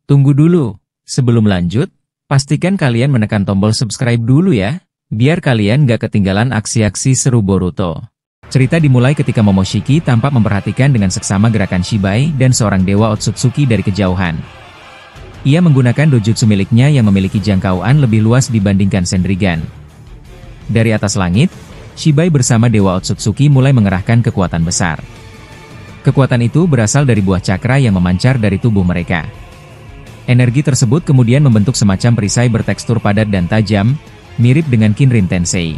Tunggu dulu, sebelum lanjut, pastikan kalian menekan tombol subscribe dulu ya, biar kalian gak ketinggalan aksi-aksi seru Boruto. Cerita dimulai ketika Momoshiki tampak memperhatikan dengan seksama gerakan Shibai dan seorang dewa Otsutsuki dari kejauhan. Ia menggunakan dojutsu miliknya yang memiliki jangkauan lebih luas dibandingkan Sendrigan. Dari atas langit, Shibai bersama dewa Otsutsuki mulai mengerahkan kekuatan besar. Kekuatan itu berasal dari buah cakra yang memancar dari tubuh mereka. Energi tersebut kemudian membentuk semacam perisai bertekstur padat dan tajam, mirip dengan Kinrin Tensei.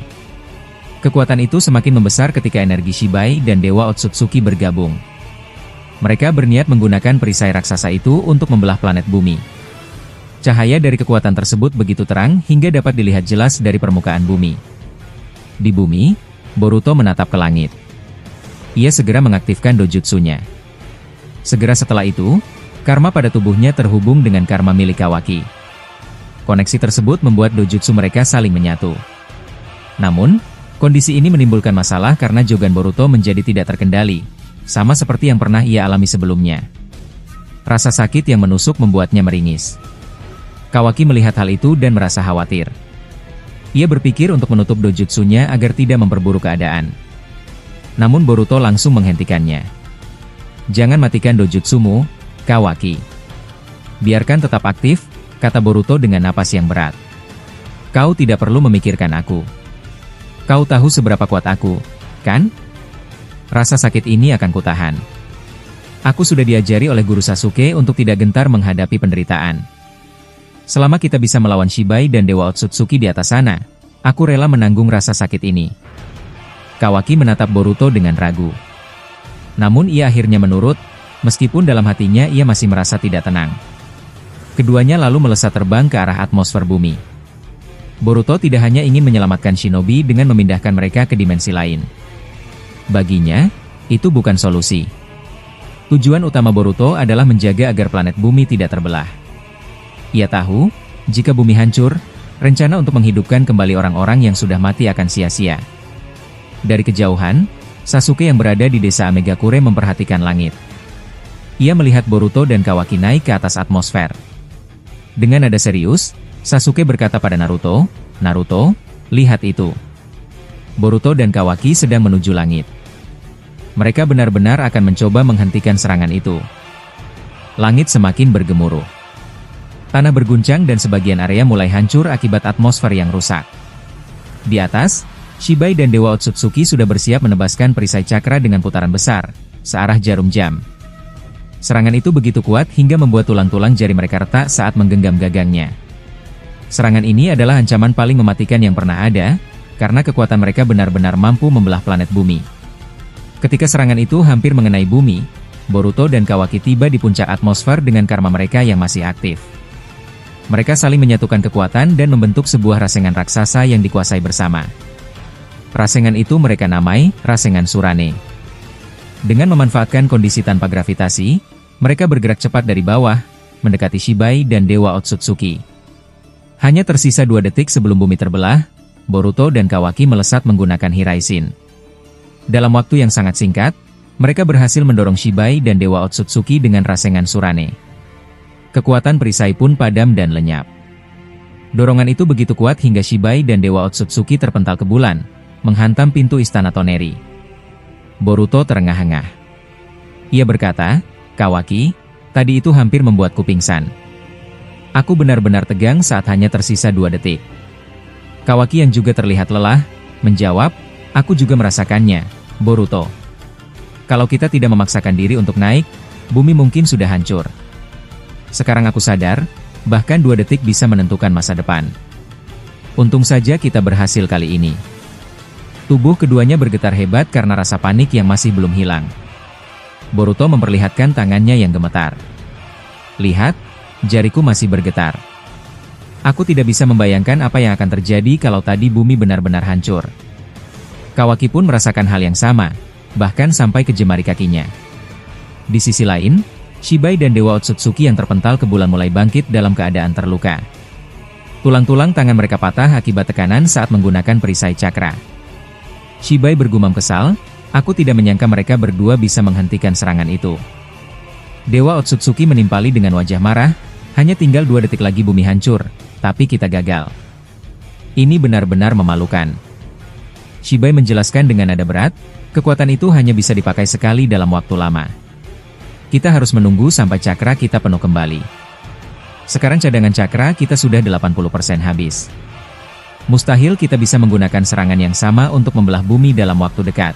Kekuatan itu semakin membesar ketika energi Shibai dan Dewa Otsutsuki bergabung. Mereka berniat menggunakan perisai raksasa itu untuk membelah planet bumi. Cahaya dari kekuatan tersebut begitu terang hingga dapat dilihat jelas dari permukaan bumi. Di bumi, Boruto menatap ke langit. Ia segera mengaktifkan dojutsunya. Segera setelah itu, karma pada tubuhnya terhubung dengan karma milik Kawaki. Koneksi tersebut membuat dojutsu mereka saling menyatu. Namun, kondisi ini menimbulkan masalah karena Jogan Boruto menjadi tidak terkendali, sama seperti yang pernah ia alami sebelumnya. Rasa sakit yang menusuk membuatnya meringis. Kawaki melihat hal itu dan merasa khawatir. Ia berpikir untuk menutup dojutsunya agar tidak memperburuk keadaan. Namun Boruto langsung menghentikannya. "Jangan matikan dojutsumu, Kawaki. Biarkan tetap aktif," kata Boruto dengan napas yang berat. "Kau tidak perlu memikirkan aku. Kau tahu seberapa kuat aku, kan? Rasa sakit ini akan kutahan. Aku sudah diajari oleh Guru Sasuke untuk tidak gentar menghadapi penderitaan. Selama kita bisa melawan Shibai dan Dewa Otsutsuki di atas sana, aku rela menanggung rasa sakit ini." Kawaki menatap Boruto dengan ragu. Namun ia akhirnya menurut, meskipun dalam hatinya ia masih merasa tidak tenang. Keduanya lalu melesat terbang ke arah atmosfer bumi. Boruto tidak hanya ingin menyelamatkan shinobi dengan memindahkan mereka ke dimensi lain. Baginya, itu bukan solusi. Tujuan utama Boruto adalah menjaga agar planet bumi tidak terbelah. Ia tahu, jika bumi hancur, rencana untuk menghidupkan kembali orang-orang yang sudah mati akan sia-sia. Dari kejauhan, Sasuke yang berada di desa Amegakure memperhatikan langit. Ia melihat Boruto dan Kawaki naik ke atas atmosfer. Dengan nada serius, Sasuke berkata pada Naruto, "Naruto, lihat itu. Boruto dan Kawaki sedang menuju langit. Mereka benar-benar akan mencoba menghentikan serangan itu." Langit semakin bergemuruh. Tanah berguncang dan sebagian area mulai hancur akibat atmosfer yang rusak. Di atas, Shibai dan Dewa Otsutsuki sudah bersiap menebaskan perisai cakra dengan putaran besar, searah jarum jam. Serangan itu begitu kuat hingga membuat tulang-tulang jari mereka retak saat menggenggam gagangnya. Serangan ini adalah ancaman paling mematikan yang pernah ada, karena kekuatan mereka benar-benar mampu membelah planet bumi. Ketika serangan itu hampir mengenai bumi, Boruto dan Kawaki tiba di puncak atmosfer dengan karma mereka yang masih aktif. Mereka saling menyatukan kekuatan dan membentuk sebuah rasengan raksasa yang dikuasai bersama. Rasengan itu mereka namai Rasengan Surane. Dengan memanfaatkan kondisi tanpa gravitasi, mereka bergerak cepat dari bawah, mendekati Shibai dan Dewa Otsutsuki. Hanya tersisa 2 detik sebelum bumi terbelah, Boruto dan Kawaki melesat menggunakan Hiraishin. Dalam waktu yang sangat singkat, mereka berhasil mendorong Shibai dan Dewa Otsutsuki dengan Rasengan Surane. Kekuatan perisai pun padam dan lenyap. Dorongan itu begitu kuat hingga Shibai dan Dewa Otsutsuki terpental ke bulan, menghantam pintu istana Toneri. Boruto terengah-engah. Ia berkata, "Kawaki, tadi itu hampir membuatku pingsan. Aku benar-benar tegang saat hanya tersisa 2 detik." Kawaki yang juga terlihat lelah, menjawab, "Aku juga merasakannya, Boruto. Kalau kita tidak memaksakan diri untuk naik, bumi mungkin sudah hancur. Sekarang aku sadar, bahkan 2 detik bisa menentukan masa depan. Untung saja kita berhasil kali ini." Tubuh keduanya bergetar hebat karena rasa panik yang masih belum hilang. Boruto memperlihatkan tangannya yang gemetar. "Lihat, jariku masih bergetar. Aku tidak bisa membayangkan apa yang akan terjadi kalau tadi bumi benar-benar hancur." Kawaki pun merasakan hal yang sama, bahkan sampai ke jemari kakinya. Di sisi lain, Shibai dan Dewa Otsutsuki yang terpental ke bulan mulai bangkit dalam keadaan terluka. Tulang-tulang tangan mereka patah akibat tekanan saat menggunakan perisai cakra. Shibai bergumam kesal, "Aku tidak menyangka mereka berdua bisa menghentikan serangan itu." Dewa Otsutsuki menimpali dengan wajah marah, Hanya tinggal 2 detik lagi bumi hancur, tapi kita gagal. Ini benar-benar memalukan. Shibai menjelaskan dengan nada berat, kekuatan itu hanya bisa dipakai sekali dalam waktu lama. Kita harus menunggu sampai cakra kita penuh kembali. Sekarang cadangan cakra kita sudah 80% habis. Mustahil kita bisa menggunakan serangan yang sama untuk membelah bumi dalam waktu dekat.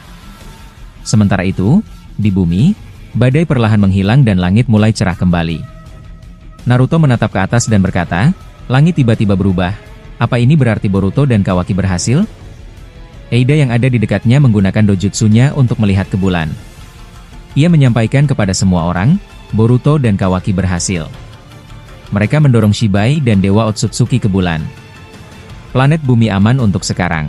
Sementara itu, di bumi, badai perlahan menghilang dan langit mulai cerah kembali. Naruto menatap ke atas dan berkata, langit tiba-tiba berubah. Apa ini berarti Boruto dan Kawaki berhasil? Eida yang ada di dekatnya menggunakan dojutsunya untuk melihat ke bulan. Ia menyampaikan kepada semua orang, Boruto dan Kawaki berhasil. Mereka mendorong Shibai dan Dewa Otsutsuki ke bulan. Planet bumi aman untuk sekarang.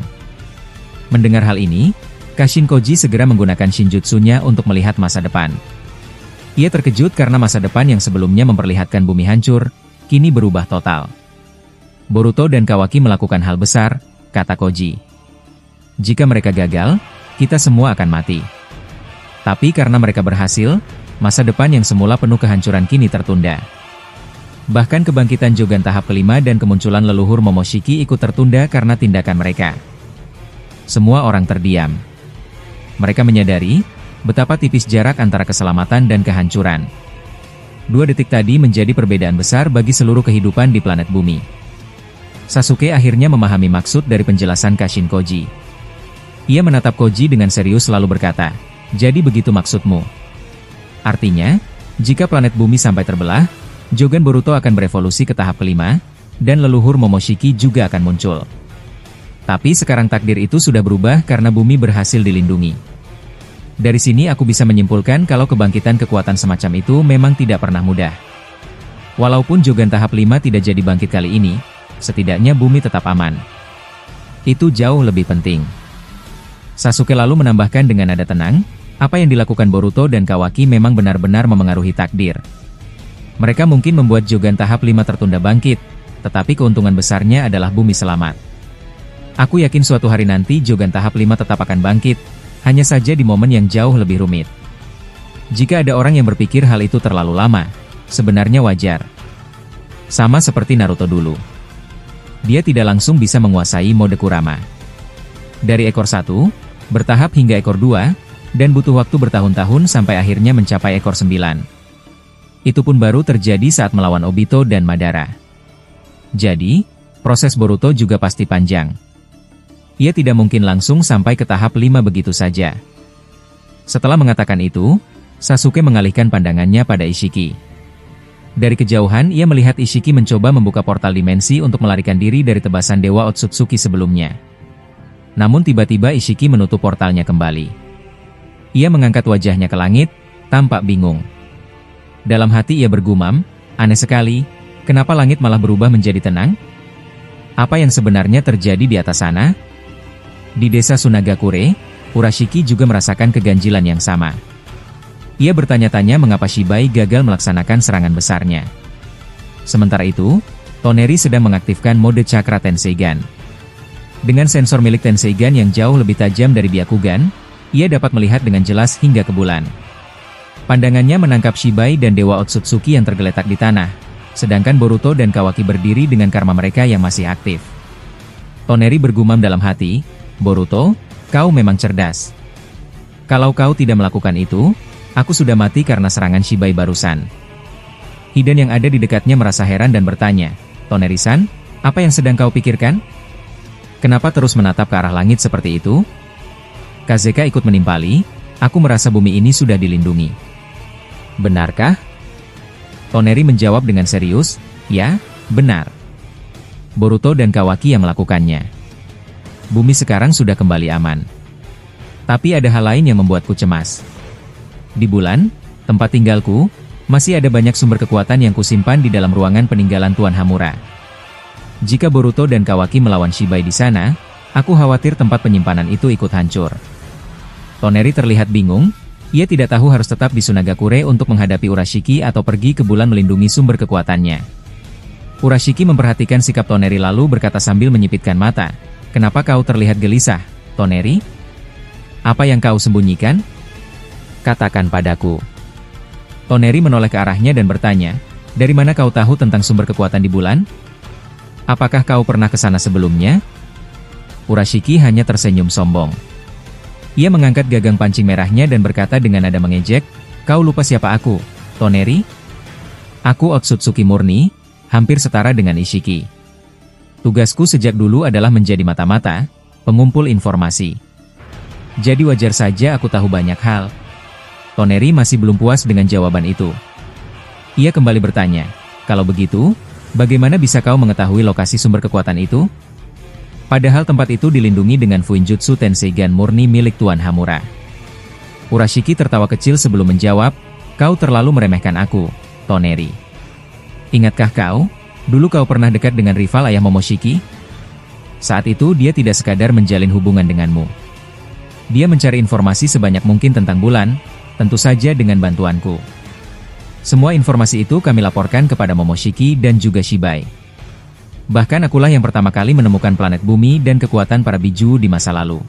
Mendengar hal ini, Kashin Koji segera menggunakan shinjutsunya untuk melihat masa depan. Ia terkejut karena masa depan yang sebelumnya memperlihatkan bumi hancur, kini berubah total. Boruto dan Kawaki melakukan hal besar, kata Koji. Jika mereka gagal, kita semua akan mati. Tapi karena mereka berhasil, masa depan yang semula penuh kehancuran kini tertunda. Bahkan kebangkitan Jogan tahap kelima dan kemunculan leluhur Momoshiki ikut tertunda karena tindakan mereka. Semua orang terdiam. Mereka menyadari betapa tipis jarak antara keselamatan dan kehancuran. 2 detik tadi menjadi perbedaan besar bagi seluruh kehidupan di planet bumi. Sasuke akhirnya memahami maksud dari penjelasan Kashin Koji. Ia menatap Koji dengan serius lalu berkata, jadi begitu maksudmu. Artinya, jika planet bumi sampai terbelah, Jogan Boruto akan berevolusi ke tahap kelima, dan leluhur Momoshiki juga akan muncul. Tapi sekarang takdir itu sudah berubah karena bumi berhasil dilindungi. Dari sini aku bisa menyimpulkan kalau kebangkitan kekuatan semacam itu memang tidak pernah mudah. Walaupun Jogan tahap 5 tidak jadi bangkit kali ini, setidaknya bumi tetap aman. Itu jauh lebih penting. Sasuke lalu menambahkan dengan nada tenang, apa yang dilakukan Boruto dan Kawaki memang benar-benar memengaruhi takdir. Mereka mungkin membuat Jogan tahap 5 tertunda bangkit, tetapi keuntungan besarnya adalah bumi selamat. Aku yakin suatu hari nanti Jogan tahap 5 tetap akan bangkit, hanya saja di momen yang jauh lebih rumit. Jika ada orang yang berpikir hal itu terlalu lama, sebenarnya wajar. Sama seperti Naruto dulu. Dia tidak langsung bisa menguasai mode Kurama. Dari ekor 1, bertahap hingga ekor 2, dan butuh waktu bertahun-tahun sampai akhirnya mencapai ekor 9. Itu pun baru terjadi saat melawan Obito dan Madara. Jadi, proses Boruto juga pasti panjang. Ia tidak mungkin langsung sampai ke tahap 5 begitu saja. Setelah mengatakan itu, Sasuke mengalihkan pandangannya pada Ishiki. Dari kejauhan ia melihat Ishiki mencoba membuka portal dimensi untuk melarikan diri dari tebasan Dewa Otsutsuki sebelumnya. Namun tiba-tiba Ishiki menutup portalnya kembali. Ia mengangkat wajahnya ke langit, tampak bingung. Dalam hati ia bergumam, aneh sekali, kenapa langit malah berubah menjadi tenang? Apa yang sebenarnya terjadi di atas sana? Di desa Sunagakure, Urashiki juga merasakan keganjilan yang sama. Ia bertanya-tanya mengapa Shibai gagal melaksanakan serangan besarnya. Sementara itu, Toneri sedang mengaktifkan mode Cakra Tenseigan. Dengan sensor milik Tenseigan yang jauh lebih tajam dari Byakugan, ia dapat melihat dengan jelas hingga ke bulan. Pandangannya menangkap Shibai dan Dewa Otsutsuki yang tergeletak di tanah, sedangkan Boruto dan Kawaki berdiri dengan karma mereka yang masih aktif. Toneri bergumam dalam hati, Boruto, kau memang cerdas. Kalau kau tidak melakukan itu, aku sudah mati karena serangan Shibai barusan. Hidan yang ada di dekatnya merasa heran dan bertanya, Toneri-san, apa yang sedang kau pikirkan? Kenapa terus menatap ke arah langit seperti itu? Kazeka ikut menimpali, aku merasa bumi ini sudah dilindungi. Benarkah? Toneri menjawab dengan serius, ya, benar. Boruto dan Kawaki yang melakukannya. Bumi sekarang sudah kembali aman. Tapi ada hal lain yang membuatku cemas. Di bulan, tempat tinggalku, masih ada banyak sumber kekuatan yang kusimpan di dalam ruangan peninggalan Tuan Hamura. Jika Boruto dan Kawaki melawan Shibai di sana, aku khawatir tempat penyimpanan itu ikut hancur. Toneri terlihat bingung, ia tidak tahu harus tetap di Sunagakure untuk menghadapi Urashiki atau pergi ke bulan melindungi sumber kekuatannya. Urashiki memperhatikan sikap Toneri lalu berkata sambil menyipitkan mata, kenapa kau terlihat gelisah, Toneri? Apa yang kau sembunyikan? Katakan padaku. Toneri menoleh ke arahnya dan bertanya, Dari mana kau tahu tentang sumber kekuatan di bulan? Apakah kau pernah ke sana sebelumnya? Urashiki hanya tersenyum sombong. Ia mengangkat gagang pancing merahnya dan berkata dengan nada mengejek, "Kau lupa siapa aku, Toneri? Aku Otsutsuki murni, hampir setara dengan Ishiki. Tugasku sejak dulu adalah menjadi mata-mata, pengumpul informasi. Jadi wajar saja aku tahu banyak hal." Toneri masih belum puas dengan jawaban itu. Ia kembali bertanya, "Kalau begitu, bagaimana bisa kau mengetahui lokasi sumber kekuatan itu? Padahal tempat itu dilindungi dengan Fuinjutsu Tenseigan murni milik Tuan Hamura." Urashiki tertawa kecil sebelum menjawab, "Kau terlalu meremehkan aku, Toneri. Ingatkah kau, dulu kau pernah dekat dengan rival ayah Momoshiki? Saat itu dia tidak sekadar menjalin hubungan denganmu. Dia mencari informasi sebanyak mungkin tentang bulan, tentu saja dengan bantuanku. Semua informasi itu kami laporkan kepada Momoshiki dan juga Shibai. Bahkan akulah yang pertama kali menemukan planet bumi dan kekuatan para biju di masa lalu.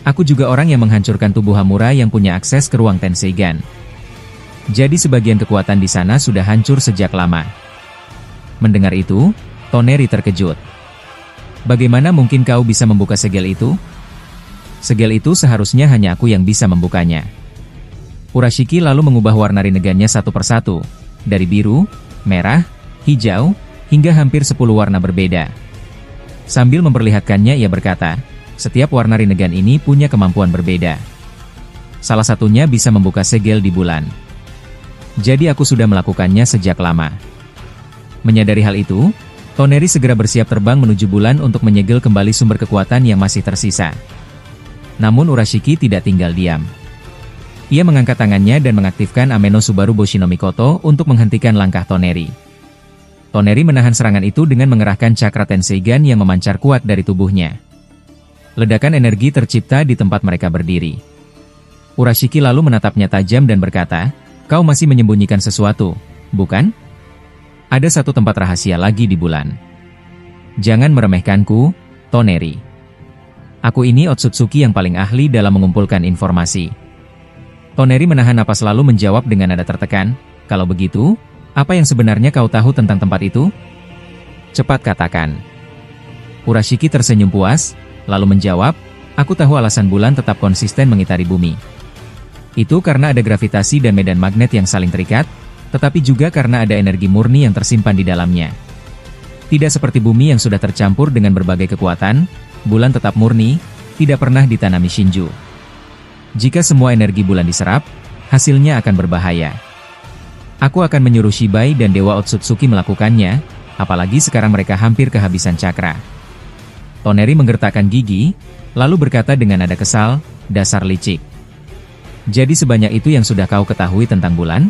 Aku juga orang yang menghancurkan tubuh Hamura yang punya akses ke ruang Tenseigan. Jadi sebagian kekuatan di sana sudah hancur sejak lama." Mendengar itu, Toneri terkejut. "Bagaimana mungkin kau bisa membuka segel itu? Segel itu seharusnya hanya aku yang bisa membukanya." Urashiki lalu mengubah warna rinnegannya satu persatu, dari biru, merah, hijau, hingga hampir 10 warna berbeda. Sambil memperlihatkannya ia berkata, "Setiap warna rinnegan ini punya kemampuan berbeda. Salah satunya bisa membuka segel di bulan. Jadi aku sudah melakukannya sejak lama." Menyadari hal itu, Toneri segera bersiap terbang menuju bulan untuk menyegel kembali sumber kekuatan yang masih tersisa. Namun Urashiki tidak tinggal diam. Ia mengangkat tangannya dan mengaktifkan Ameno Subaru Boshino Mikoto untuk menghentikan langkah Toneri. Toneri menahan serangan itu dengan mengerahkan cakra Tenseigan yang memancar kuat dari tubuhnya. Ledakan energi tercipta di tempat mereka berdiri. Urashiki lalu menatapnya tajam dan berkata, "Kau masih menyembunyikan sesuatu, bukan? Ada satu tempat rahasia lagi di bulan. Jangan meremehkanku, Toneri. Aku ini Otsutsuki yang paling ahli dalam mengumpulkan informasi." Toneri menahan napas lalu menjawab dengan nada tertekan, "Kalau begitu, apa yang sebenarnya kau tahu tentang tempat itu? Cepat katakan." Urashiki tersenyum puas, lalu menjawab, "Aku tahu alasan bulan tetap konsisten mengitari bumi. Itu karena ada gravitasi dan medan magnet yang saling terikat, tetapi juga karena ada energi murni yang tersimpan di dalamnya. Tidak seperti bumi yang sudah tercampur dengan berbagai kekuatan, bulan tetap murni, tidak pernah ditanami Shinju. Jika semua energi bulan diserap, hasilnya akan berbahaya. Aku akan menyuruh Shibai dan Dewa Otsutsuki melakukannya, apalagi sekarang mereka hampir kehabisan cakra." Toneri menggertakkan gigi, lalu berkata dengan nada kesal, "Dasar licik. Jadi sebanyak itu yang sudah kau ketahui tentang bulan?"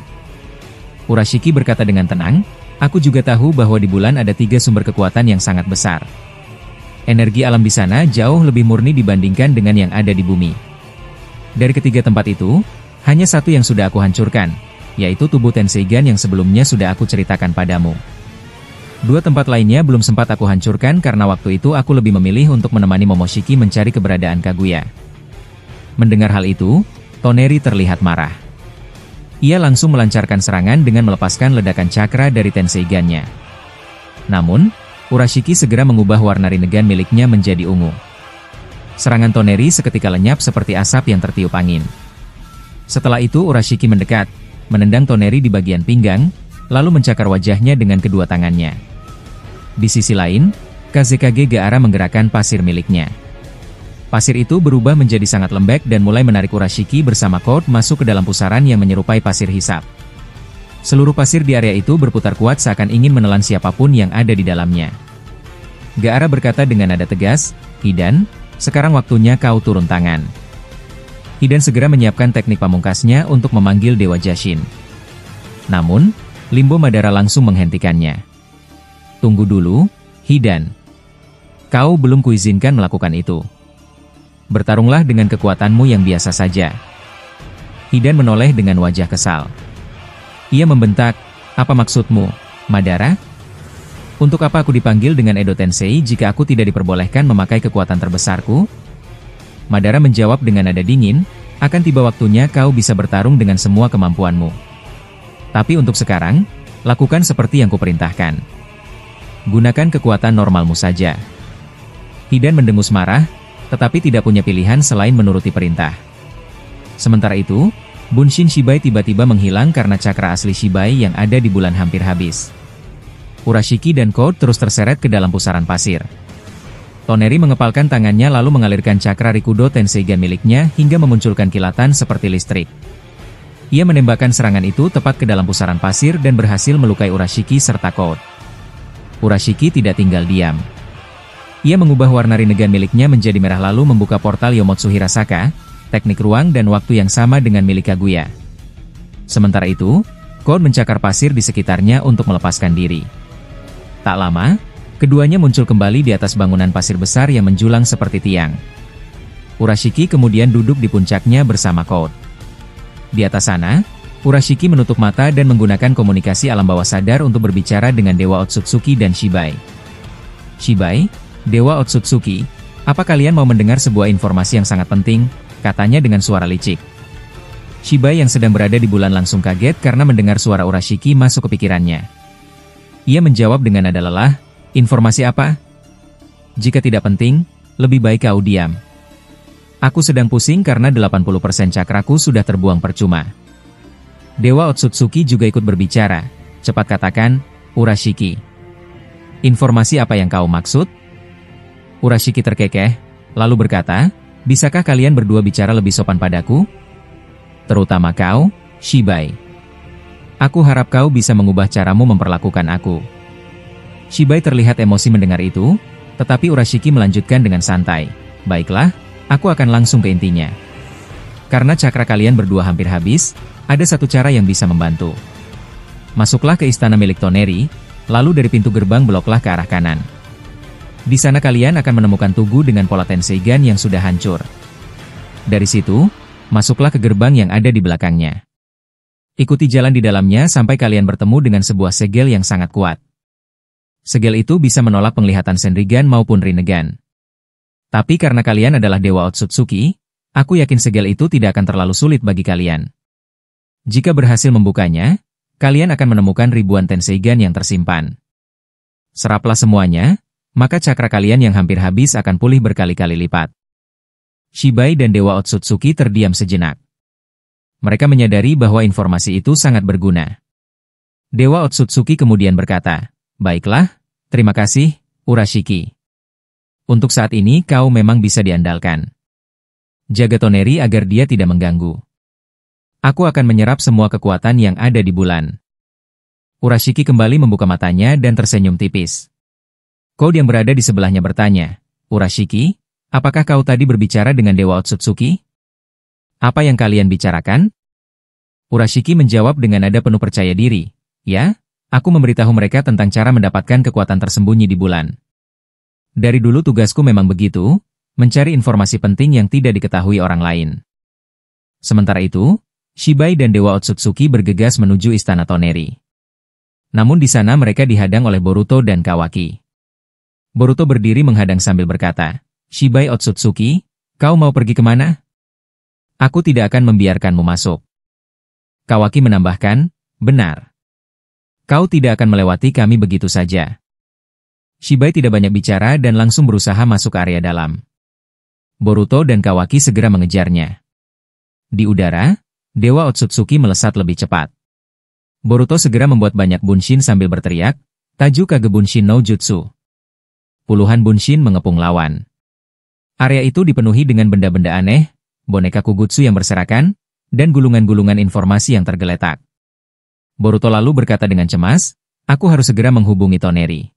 Urashiki berkata dengan tenang, "Aku juga tahu bahwa di bulan ada 3 sumber kekuatan yang sangat besar. Energi alam di sana jauh lebih murni dibandingkan dengan yang ada di bumi. Dari ketiga tempat itu, hanya satu yang sudah aku hancurkan, yaitu tubuh Tenseigan yang sebelumnya sudah aku ceritakan padamu. 2 tempat lainnya belum sempat aku hancurkan karena waktu itu aku lebih memilih untuk menemani Momoshiki mencari keberadaan Kaguya." Mendengar hal itu, Toneri terlihat marah. Ia langsung melancarkan serangan dengan melepaskan ledakan cakra dari Tenseigannya. Namun, Urashiki segera mengubah warna rinnegan miliknya menjadi ungu. Serangan Toneri seketika lenyap seperti asap yang tertiup angin. Setelah itu Urashiki mendekat, menendang Toneri di bagian pinggang, lalu mencakar wajahnya dengan kedua tangannya. Di sisi lain, Kazekage Gaara menggerakkan pasir miliknya. Pasir itu berubah menjadi sangat lembek dan mulai menarik Urashiki bersama Code masuk ke dalam pusaran yang menyerupai pasir hisap. Seluruh pasir di area itu berputar kuat seakan ingin menelan siapapun yang ada di dalamnya. Gaara berkata dengan nada tegas, "Hidan, sekarang waktunya kau turun tangan." Hidan segera menyiapkan teknik pamungkasnya untuk memanggil Dewa Jashin. Namun, Limbo Madara langsung menghentikannya. "Tunggu dulu, Hidan. Kau belum kuizinkan melakukan itu. Bertarunglah dengan kekuatanmu yang biasa saja." Hidan menoleh dengan wajah kesal. Ia membentak, "Apa maksudmu, Madara? Untuk apa aku dipanggil dengan Edo Tensei jika aku tidak diperbolehkan memakai kekuatan terbesarku?" Madara menjawab dengan nada dingin, "Akan tiba waktunya kau bisa bertarung dengan semua kemampuanmu. Tapi untuk sekarang, Lakukan seperti yang kuperintahkan. Gunakan kekuatan normalmu saja. Hidan mendengus marah, tetapi tidak punya pilihan selain menuruti perintah. Sementara itu, Bunshin Shibai tiba-tiba menghilang karena cakra asli Shibai yang ada di bulan hampir habis. Urashiki dan Code terus terseret ke dalam pusaran pasir. Toneri mengepalkan tangannya lalu mengalirkan cakra Rikudo Tenseigan miliknya hingga memunculkan kilatan seperti listrik. Ia menembakkan serangan itu tepat ke dalam pusaran pasir dan berhasil melukai Urashiki serta Code. Urashiki tidak tinggal diam. Ia mengubah warna Rinnegan miliknya menjadi merah lalu membuka portal Yomotsu Hirasaka, teknik ruang dan waktu yang sama dengan milik Kaguya. Sementara itu, Code mencakar pasir di sekitarnya untuk melepaskan diri. Tak lama, keduanya muncul kembali di atas bangunan pasir besar yang menjulang seperti tiang. Urashiki kemudian duduk di puncaknya bersama Code. Di atas sana, Urashiki menutup mata dan menggunakan komunikasi alam bawah sadar untuk berbicara dengan Dewa Otsutsuki dan Shibai. Shibai, Dewa Otsutsuki, apa kalian mau mendengar sebuah informasi yang sangat penting? Katanya dengan suara licik. Shibai yang sedang berada di bulan langsung kaget karena mendengar suara Urashiki masuk ke pikirannya. Ia menjawab dengan nada lelah, informasi apa? Jika tidak penting, lebih baik kau diam. Aku sedang pusing karena 80% cakraku sudah terbuang percuma. Dewa Otsutsuki juga ikut berbicara. Cepat katakan, Urashiki. Informasi apa yang kau maksud? Urashiki terkekeh, lalu berkata, bisakah kalian berdua bicara lebih sopan padaku? Terutama kau, Shibai. Aku harap kau bisa mengubah caramu memperlakukan aku. Shibai terlihat emosi mendengar itu, tetapi Urashiki melanjutkan dengan santai. Baiklah, aku akan langsung ke intinya. Karena cakra kalian berdua hampir habis, ada satu cara yang bisa membantu. Masuklah ke istana milik Toneri, lalu dari pintu gerbang beloklah ke arah kanan. Di sana kalian akan menemukan tugu dengan pola Tenseigan yang sudah hancur. Dari situ, masuklah ke gerbang yang ada di belakangnya. Ikuti jalan di dalamnya sampai kalian bertemu dengan sebuah segel yang sangat kuat. Segel itu bisa menolak penglihatan Senrigan maupun Rinnegan. Tapi karena kalian adalah Dewa Otsutsuki, aku yakin segel itu tidak akan terlalu sulit bagi kalian. Jika berhasil membukanya, kalian akan menemukan ribuan Tenseigan yang tersimpan. Seraplah semuanya, maka cakra kalian yang hampir habis akan pulih berkali-kali lipat. Shibai dan Dewa Otsutsuki terdiam sejenak. Mereka menyadari bahwa informasi itu sangat berguna. Dewa Otsutsuki kemudian berkata, baiklah, terima kasih, Urashiki. Untuk saat ini kau memang bisa diandalkan. Jaga Toneri agar dia tidak mengganggu. Aku akan menyerap semua kekuatan yang ada di bulan. Urashiki kembali membuka matanya dan tersenyum tipis. Code yang berada di sebelahnya bertanya, Urashiki, apakah kau tadi berbicara dengan Dewa Otsutsuki? Apa yang kalian bicarakan? Urashiki menjawab dengan nada penuh percaya diri, ya? Aku memberitahu mereka tentang cara mendapatkan kekuatan tersembunyi di bulan. Dari dulu tugasku memang begitu, mencari informasi penting yang tidak diketahui orang lain. Sementara itu, Shibai dan Dewa Otsutsuki bergegas menuju istana Toneri. Namun di sana mereka dihadang oleh Boruto dan Kawaki. Boruto berdiri menghadang sambil berkata, Shibai Otsutsuki, kau mau pergi kemana? Aku tidak akan membiarkanmu masuk. Kawaki menambahkan, benar. Kau tidak akan melewati kami begitu saja. Shibai tidak banyak bicara dan langsung berusaha masuk ke area dalam. Boruto dan Kawaki segera mengejarnya. Di udara, Dewa Otsutsuki melesat lebih cepat. Boruto segera membuat banyak bunshin sambil berteriak, Taju Kage Bunshin no Jutsu. Puluhan bunshin mengepung lawan. Area itu dipenuhi dengan benda-benda aneh, boneka kugutsu yang berserakan, dan gulungan-gulungan informasi yang tergeletak. Boruto lalu berkata dengan cemas, aku harus segera menghubungi Toneri.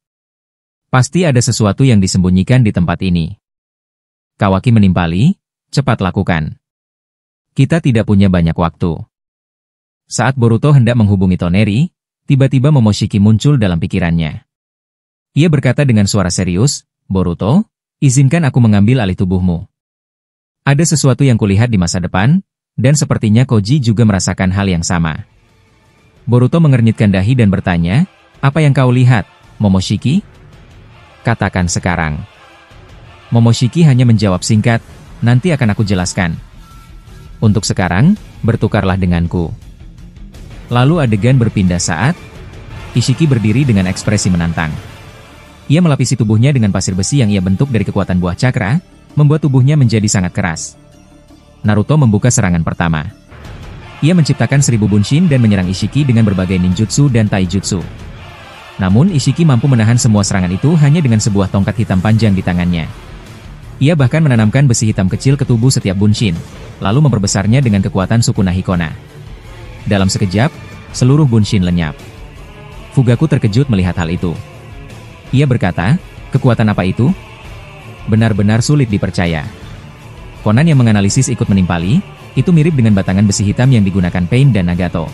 Pasti ada sesuatu yang disembunyikan di tempat ini. Kawaki menimpali, cepat lakukan. Kita tidak punya banyak waktu. Saat Boruto hendak menghubungi Toneri, tiba-tiba Momoshiki muncul dalam pikirannya. Ia berkata dengan suara serius, Boruto, izinkan aku mengambil alih tubuhmu. Ada sesuatu yang kulihat di masa depan, dan sepertinya Koji juga merasakan hal yang sama. Boruto mengernyitkan dahi dan bertanya, apa yang kau lihat, Momoshiki? Katakan sekarang. Momoshiki hanya menjawab singkat, nanti akan aku jelaskan. Untuk sekarang, bertukarlah denganku. Lalu adegan berpindah saat Ishiki berdiri dengan ekspresi menantang. Ia melapisi tubuhnya dengan pasir besi yang ia bentuk dari kekuatan buah cakra, membuat tubuhnya menjadi sangat keras. Naruto membuka serangan pertama. Ia menciptakan 1000 bunshin dan menyerang Ishiki dengan berbagai ninjutsu dan taijutsu. Namun Ishiki mampu menahan semua serangan itu hanya dengan sebuah tongkat hitam panjang di tangannya. Ia bahkan menanamkan besi hitam kecil ke tubuh setiap bunshin, lalu memperbesarnya dengan kekuatan Sukuna Hikona. Dalam sekejap, seluruh bunshin lenyap. Fugaku terkejut melihat hal itu. Ia berkata, kekuatan apa itu? Benar-benar sulit dipercaya. Konan yang menganalisis ikut menimpali, itu mirip dengan batangan besi hitam yang digunakan Pain dan Nagato.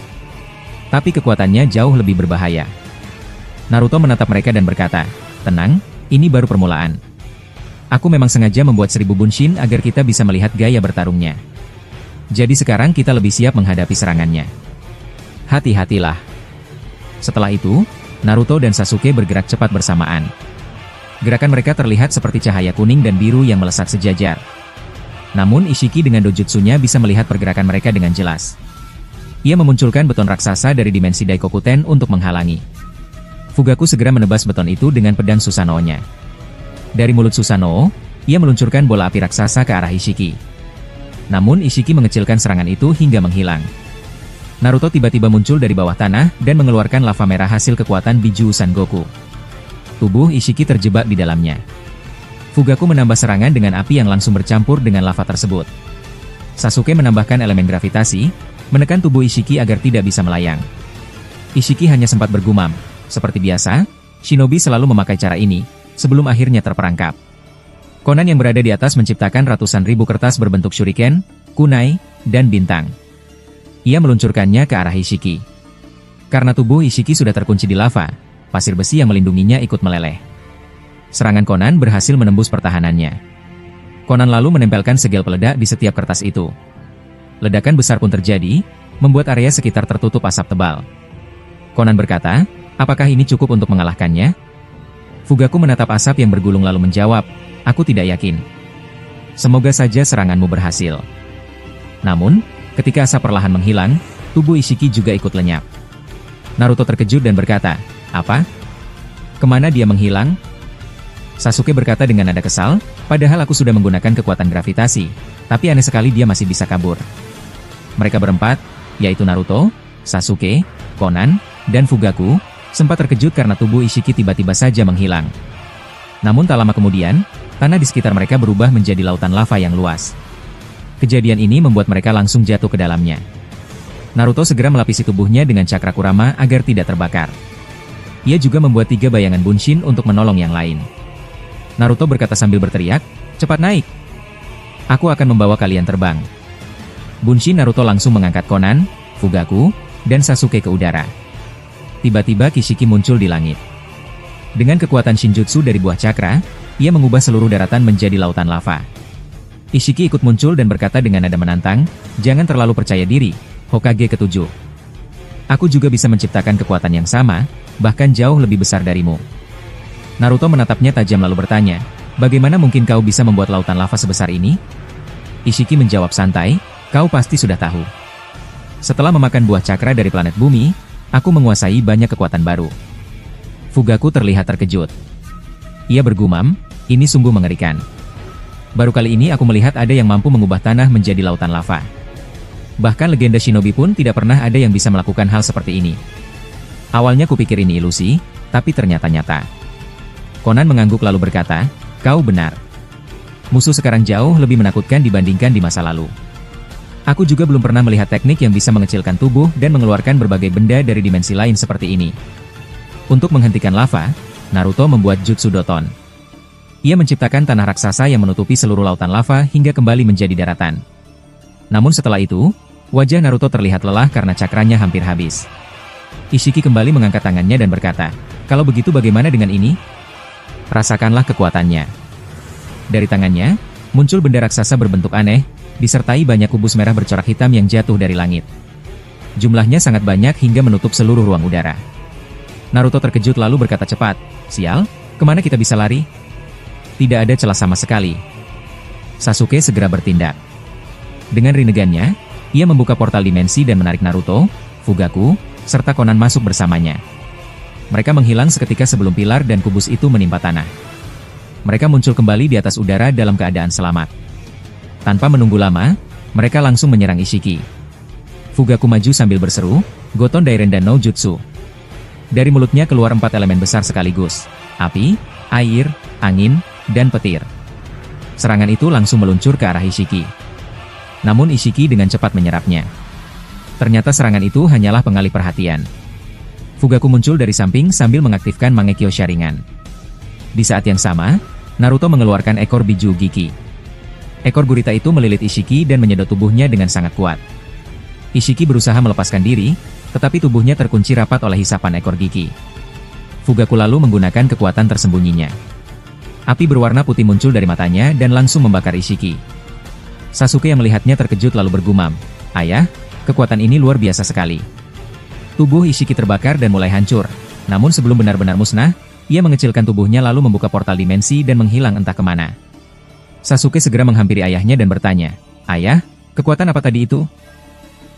Tapi kekuatannya jauh lebih berbahaya. Naruto menatap mereka dan berkata, tenang, ini baru permulaan. Aku memang sengaja membuat 1000 bunshin agar kita bisa melihat gaya bertarungnya. Jadi sekarang kita lebih siap menghadapi serangannya. Hati-hatilah. Setelah itu, Naruto dan Sasuke bergerak cepat bersamaan. Gerakan mereka terlihat seperti cahaya kuning dan biru yang melesat sejajar. Namun Ishiki dengan dojutsunya bisa melihat pergerakan mereka dengan jelas. Ia memunculkan beton raksasa dari dimensi Daikokuten untuk menghalangi. Fugaku segera menebas beton itu dengan pedang Susanoo-nya. Dari mulut Susanoo, ia meluncurkan bola api raksasa ke arah Ishiki. Namun Ishiki mengecilkan serangan itu hingga menghilang. Naruto tiba-tiba muncul dari bawah tanah dan mengeluarkan lava merah hasil kekuatan Biju Sangoku. Tubuh Ishiki terjebak di dalamnya. Fugaku menambah serangan dengan api yang langsung bercampur dengan lava tersebut. Sasuke menambahkan elemen gravitasi, menekan tubuh Ishiki agar tidak bisa melayang. Ishiki hanya sempat bergumam. Seperti biasa, shinobi selalu memakai cara ini, sebelum akhirnya terperangkap. Konan yang berada di atas menciptakan ratusan ribu kertas berbentuk shuriken, kunai, dan bintang. Ia meluncurkannya ke arah Ishiki. Karena tubuh Ishiki sudah terkunci di lava, pasir besi yang melindunginya ikut meleleh. Serangan Konan berhasil menembus pertahanannya. Konan lalu menempelkan segel peledak di setiap kertas itu. Ledakan besar pun terjadi, membuat area sekitar tertutup asap tebal. Konan berkata, apakah ini cukup untuk mengalahkannya? Fugaku menatap asap yang bergulung lalu menjawab, aku tidak yakin. Semoga saja seranganmu berhasil. Namun, ketika asap perlahan menghilang, tubuh Ishiki juga ikut lenyap. Naruto terkejut dan berkata, apa? Kemana dia menghilang? Sasuke berkata dengan nada kesal, padahal aku sudah menggunakan kekuatan gravitasi, tapi aneh sekali dia masih bisa kabur. Mereka berempat, yaitu Naruto, Sasuke, Konan, dan Fugaku, sempat terkejut karena tubuh Ishiki tiba-tiba saja menghilang. Namun tak lama kemudian, tanah di sekitar mereka berubah menjadi lautan lava yang luas. Kejadian ini membuat mereka langsung jatuh ke dalamnya. Naruto segera melapisi tubuhnya dengan cakra Kurama agar tidak terbakar. Ia juga membuat 3 bayangan bunshin untuk menolong yang lain. Naruto berkata sambil berteriak, cepat naik. Aku akan membawa kalian terbang. Bunshin Naruto langsung mengangkat Konan, Fugaku, dan Sasuke ke udara. Tiba-tiba Kishiki muncul di langit. Dengan kekuatan Shinjutsu dari buah cakra, ia mengubah seluruh daratan menjadi lautan lava. Ishiki ikut muncul dan berkata dengan nada menantang, jangan terlalu percaya diri, Hokage ke-7. Aku juga bisa menciptakan kekuatan yang sama, bahkan jauh lebih besar darimu. Naruto menatapnya tajam lalu bertanya, bagaimana mungkin kau bisa membuat lautan lava sebesar ini? Ishiki menjawab santai, kau pasti sudah tahu. Setelah memakan buah cakra dari planet bumi, aku menguasai banyak kekuatan baru. Fugaku terlihat terkejut. Ia bergumam, ini sungguh mengerikan. Baru kali ini aku melihat ada yang mampu mengubah tanah menjadi lautan lava. Bahkan legenda shinobi pun tidak pernah ada yang bisa melakukan hal seperti ini. Awalnya kupikir ini ilusi, tapi ternyata nyata. Konan mengangguk lalu berkata, kau benar. Musuh sekarang jauh lebih menakutkan dibandingkan di masa lalu. Aku juga belum pernah melihat teknik yang bisa mengecilkan tubuh dan mengeluarkan berbagai benda dari dimensi lain seperti ini. Untuk menghentikan lava, Naruto membuat Jutsu Doton. Ia menciptakan tanah raksasa yang menutupi seluruh lautan lava hingga kembali menjadi daratan. Namun setelah itu, wajah Naruto terlihat lelah karena cakranya hampir habis. Ishiki kembali mengangkat tangannya dan berkata, kalau begitu bagaimana dengan ini? Rasakanlah kekuatannya. Dari tangannya, muncul benda raksasa berbentuk aneh, disertai banyak kubus merah bercorak hitam yang jatuh dari langit. Jumlahnya sangat banyak hingga menutup seluruh ruang udara. Naruto terkejut lalu berkata cepat, sial, kemana kita bisa lari? Tidak ada celah sama sekali. Sasuke segera bertindak. Dengan rinnegannya, ia membuka portal dimensi dan menarik Naruto, Fugaku, serta Konan masuk bersamanya. Mereka menghilang seketika sebelum pilar dan kubus itu menimpa tanah. Mereka muncul kembali di atas udara dalam keadaan selamat. Tanpa menunggu lama, mereka langsung menyerang Ishiki. Fugaku maju sambil berseru, Goton Dairen dan no Jutsu. Dari mulutnya keluar 4 elemen besar sekaligus. Api, air, angin, dan petir. Serangan itu langsung meluncur ke arah Ishiki. Namun Ishiki dengan cepat menyerapnya. Ternyata serangan itu hanyalah pengalih perhatian. Fugaku muncul dari samping sambil mengaktifkan Mangekyo Sharingan. Di saat yang sama, Naruto mengeluarkan ekor biju Giki. Ekor gurita itu melilit Ishiki dan menyedot tubuhnya dengan sangat kuat. Ishiki berusaha melepaskan diri, tetapi tubuhnya terkunci rapat oleh hisapan ekor Giki. Fugaku lalu menggunakan kekuatan tersembunyinya. Api berwarna putih muncul dari matanya dan langsung membakar Ishiki. Sasuke yang melihatnya terkejut lalu bergumam, "Ayah, kekuatan ini luar biasa sekali." Tubuh Ishiki terbakar dan mulai hancur, namun sebelum benar-benar musnah, ia mengecilkan tubuhnya lalu membuka portal dimensi dan menghilang entah kemana. Sasuke segera menghampiri ayahnya dan bertanya, "Ayah, kekuatan apa tadi itu?"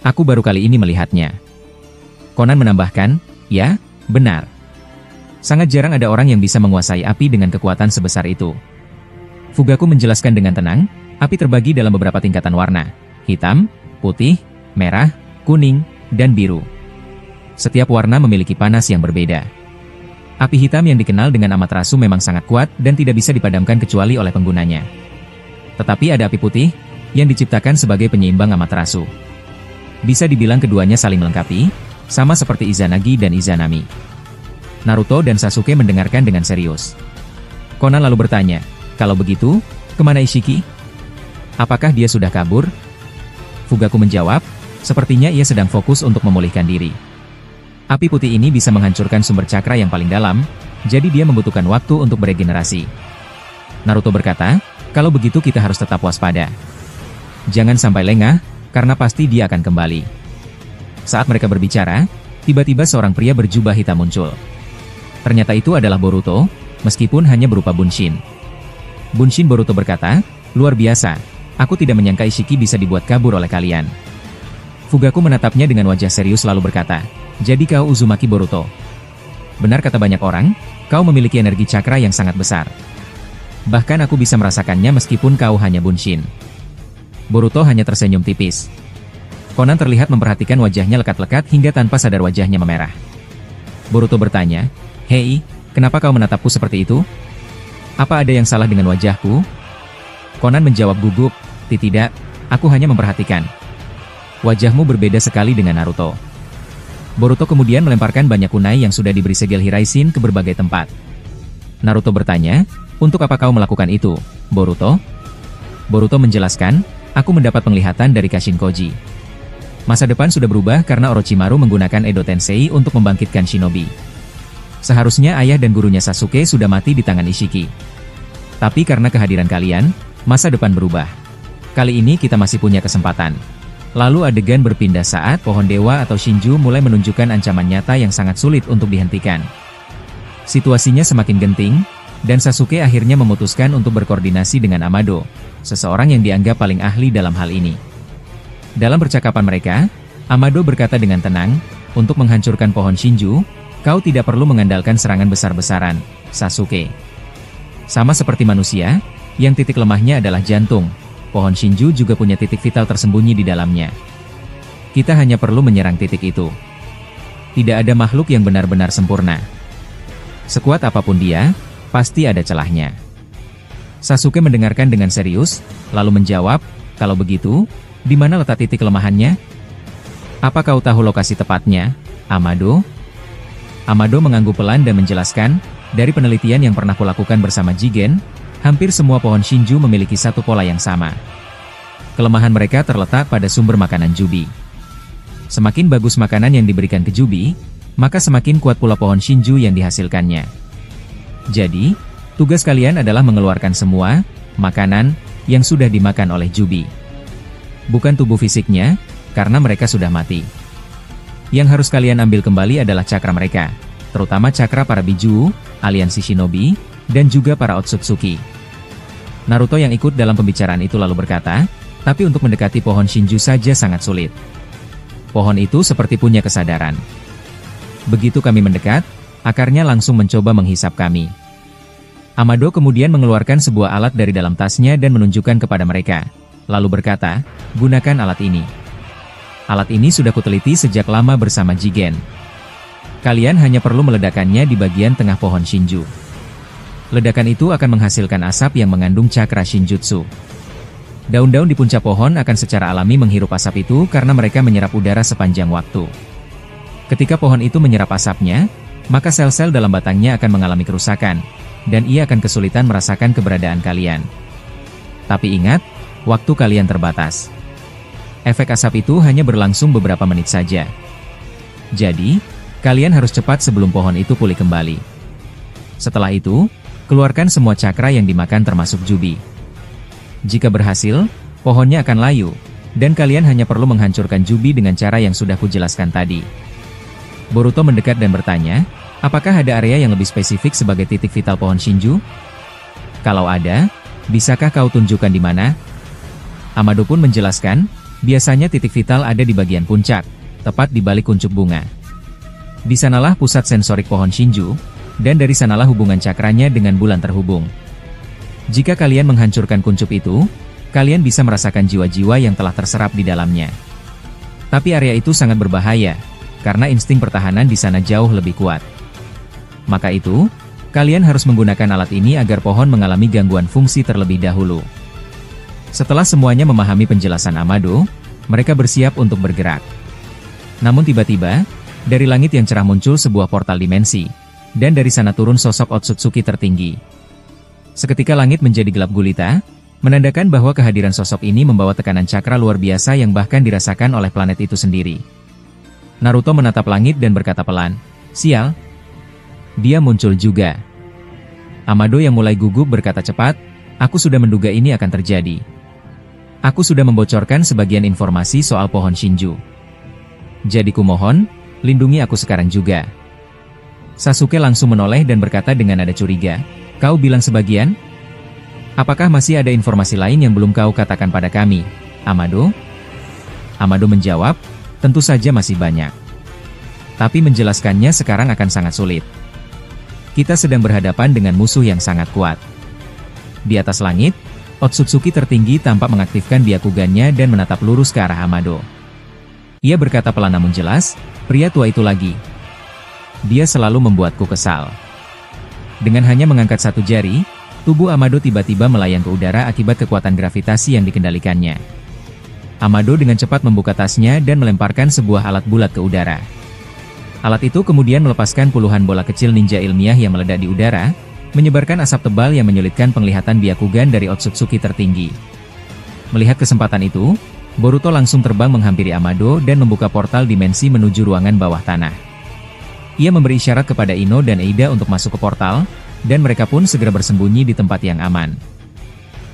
"Aku baru kali ini melihatnya." Conan menambahkan, "Ya, benar. Sangat jarang ada orang yang bisa menguasai api dengan kekuatan sebesar itu." Fugaku menjelaskan dengan tenang, api terbagi dalam beberapa tingkatan warna, hitam, putih, merah, kuning, dan biru. Setiap warna memiliki panas yang berbeda. Api hitam yang dikenal dengan Amaterasu memang sangat kuat dan tidak bisa dipadamkan kecuali oleh penggunanya. Tetapi ada api putih, yang diciptakan sebagai penyeimbang Amaterasu. Bisa dibilang keduanya saling melengkapi, sama seperti Izanagi dan Izanami. Naruto dan Sasuke mendengarkan dengan serius. Conan lalu bertanya, "Kalau begitu, kemana Ishiki? Apakah dia sudah kabur?" Fugaku menjawab, "Sepertinya ia sedang fokus untuk memulihkan diri. Api putih ini bisa menghancurkan sumber cakra yang paling dalam, jadi dia membutuhkan waktu untuk beregenerasi." Naruto berkata, "Kalau begitu kita harus tetap waspada. Jangan sampai lengah, karena pasti dia akan kembali." Saat mereka berbicara, tiba-tiba seorang pria berjubah hitam muncul. Ternyata itu adalah Boruto, meskipun hanya berupa Bunshin. Bunshin Boruto berkata, "Luar biasa, aku tidak menyangka Ishiki bisa dibuat kabur oleh kalian." Fugaku menatapnya dengan wajah serius lalu berkata, "Jadi kau Uzumaki Boruto. Benar kata banyak orang, kau memiliki energi cakra yang sangat besar. Bahkan aku bisa merasakannya meskipun kau hanya Bunshin." Boruto hanya tersenyum tipis. Conan terlihat memperhatikan wajahnya lekat-lekat hingga tanpa sadar wajahnya memerah. Boruto bertanya, "Hei, kenapa kau menatapku seperti itu? Apa ada yang salah dengan wajahku?" Conan menjawab gugup, "Tidak, aku hanya memperhatikan. Wajahmu berbeda sekali dengan Naruto." Boruto kemudian melemparkan banyak kunai yang sudah diberi segel Hiraisin ke berbagai tempat. Naruto bertanya, "Untuk apa kau melakukan itu, Boruto?" Boruto menjelaskan, "Aku mendapat penglihatan dari Kashin Koji. Masa depan sudah berubah karena Orochimaru menggunakan Edo Tensei untuk membangkitkan shinobi. Seharusnya ayah dan gurunya Sasuke sudah mati di tangan Ishiki. Tapi karena kehadiran kalian, masa depan berubah. Kali ini kita masih punya kesempatan." Lalu adegan berpindah saat pohon dewa atau Shinju mulai menunjukkan ancaman nyata yang sangat sulit untuk dihentikan. Situasinya semakin genting, dan Sasuke akhirnya memutuskan untuk berkoordinasi dengan Amado, seseorang yang dianggap paling ahli dalam hal ini. Dalam percakapan mereka, Amado berkata dengan tenang, "Untuk menghancurkan pohon Shinju, kau tidak perlu mengandalkan serangan besar-besaran, Sasuke. Sama seperti manusia, yang titik lemahnya adalah jantung. Pohon Shinju juga punya titik vital tersembunyi di dalamnya. Kita hanya perlu menyerang titik itu. Tidak ada makhluk yang benar-benar sempurna. Sekuat apapun dia, pasti ada celahnya." Sasuke mendengarkan dengan serius, lalu menjawab, "Kalau begitu, di mana letak titik kelemahannya? Apa kau tahu lokasi tepatnya, Amado?" Amado mengangguk pelan dan menjelaskan, "Dari penelitian yang pernah kulakukan bersama Jigen, hampir semua pohon Shinju memiliki satu pola yang sama. Kelemahan mereka terletak pada sumber makanan Jubi. Semakin bagus makanan yang diberikan ke Jubi, maka semakin kuat pula pohon Shinju yang dihasilkannya. Jadi, tugas kalian adalah mengeluarkan semua makanan yang sudah dimakan oleh Jubi. Bukan tubuh fisiknya, karena mereka sudah mati. Yang harus kalian ambil kembali adalah cakra mereka, terutama cakra para Biju, aliansi Shinobi, dan juga para Otsutsuki." Naruto yang ikut dalam pembicaraan itu lalu berkata, "Tapi untuk mendekati pohon Shinju saja sangat sulit. Pohon itu seperti punya kesadaran. Begitu kami mendekat, Akarnya langsung mencoba menghisap kami. Amado kemudian mengeluarkan sebuah alat dari dalam tasnya dan menunjukkan kepada mereka. Lalu berkata, gunakan alat ini. Alat ini sudah kuteliti sejak lama bersama Jigen. Kalian hanya perlu meledakannya di bagian tengah pohon Shinju. Ledakan itu akan menghasilkan asap yang mengandung cakra Shinjutsu. Daun-daun di puncak pohon akan secara alami menghirup asap itu karena mereka menyerap udara sepanjang waktu. Ketika pohon itu menyerap asapnya, maka sel-sel dalam batangnya akan mengalami kerusakan, dan ia akan kesulitan merasakan keberadaan kalian. Tapi ingat, waktu kalian terbatas. Efek asap itu hanya berlangsung beberapa menit saja. Jadi, kalian harus cepat sebelum pohon itu pulih kembali. Setelah itu, keluarkan semua cakra yang dimakan termasuk Jubi. Jika berhasil, pohonnya akan layu, dan kalian hanya perlu menghancurkan Jubi dengan cara yang sudah kujelaskan tadi. Boruto mendekat dan bertanya, apakah ada area yang lebih spesifik sebagai titik vital pohon Shinju? Kalau ada, bisakah kau tunjukkan di mana? Amado pun menjelaskan, biasanya titik vital ada di bagian puncak, tepat di balik kuncup bunga. Di sanalah pusat sensorik pohon Shinju, dan dari sanalah hubungan cakranya dengan bulan terhubung. Jika kalian menghancurkan kuncup itu, kalian bisa merasakan jiwa-jiwa yang telah terserap di dalamnya. Tapi area itu sangat berbahaya, karena insting pertahanan di sana jauh lebih kuat. Maka itu, kalian harus menggunakan alat ini agar pohon mengalami gangguan fungsi terlebih dahulu. Setelah semuanya memahami penjelasan Amado, mereka bersiap untuk bergerak. Namun tiba-tiba, dari langit yang cerah muncul sebuah portal dimensi, dan dari sana turun sosok Otsutsuki tertinggi. Seketika langit menjadi gelap gulita, menandakan bahwa kehadiran sosok ini membawa tekanan cakra luar biasa yang bahkan dirasakan oleh planet itu sendiri. Naruto menatap langit dan berkata pelan, "Sial." Dia muncul juga. Amado yang mulai gugup berkata cepat, "Aku sudah menduga ini akan terjadi. Aku sudah membocorkan sebagian informasi soal pohon Shinju. Jadi kumohon, lindungi aku sekarang juga." Sasuke langsung menoleh dan berkata dengan nada curiga, "Kau bilang sebagian? Apakah masih ada informasi lain yang belum kau katakan pada kami, Amado?" Amado menjawab, "Tentu saja masih banyak. Tapi menjelaskannya sekarang akan sangat sulit. Kita sedang berhadapan dengan musuh yang sangat kuat." Di atas langit, Otsutsuki tertinggi tampak mengaktifkan Byakugannya dan menatap lurus ke arah Amado. Ia berkata pelan namun jelas, "Pria tua itu lagi. Dia selalu membuatku kesal." Dengan hanya mengangkat satu jari, tubuh Amado tiba-tiba melayang ke udara akibat kekuatan gravitasi yang dikendalikannya. Amado dengan cepat membuka tasnya dan melemparkan sebuah alat bulat ke udara. Alat itu kemudian melepaskan puluhan bola kecil ninja ilmiah yang meledak di udara, menyebarkan asap tebal yang menyulitkan penglihatan Byakugan dari Otsutsuki tertinggi. Melihat kesempatan itu, Boruto langsung terbang menghampiri Amado dan membuka portal dimensi menuju ruangan bawah tanah. Ia memberi isyarat kepada Ino dan Eida untuk masuk ke portal, dan mereka pun segera bersembunyi di tempat yang aman.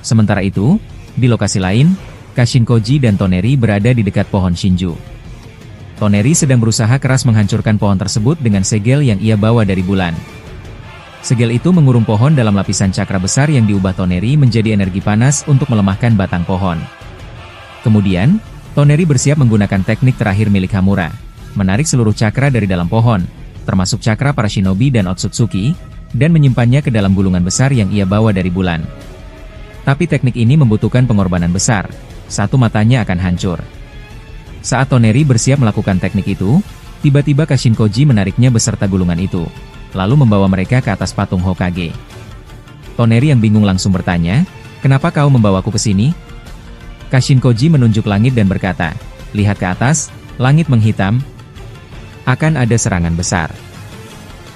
Sementara itu, di lokasi lain, Kashin Koji dan Toneri berada di dekat pohon Shinju. Toneri sedang berusaha keras menghancurkan pohon tersebut dengan segel yang ia bawa dari bulan. Segel itu mengurung pohon dalam lapisan cakra besar yang diubah Toneri menjadi energi panas untuk melemahkan batang pohon. Kemudian, Toneri bersiap menggunakan teknik terakhir milik Hamura, menarik seluruh cakra dari dalam pohon, termasuk cakra para shinobi dan Otsutsuki, dan menyimpannya ke dalam gulungan besar yang ia bawa dari bulan. Tapi teknik ini membutuhkan pengorbanan besar, satu matanya akan hancur. Saat Toneri bersiap melakukan teknik itu, tiba-tiba Kashin Koji menariknya beserta gulungan itu, lalu membawa mereka ke atas patung Hokage. Toneri yang bingung langsung bertanya, "Kenapa kau membawaku ke sini?" Kashin Koji menunjuk langit dan berkata, "Lihat ke atas, langit menghitam. Akan ada serangan besar."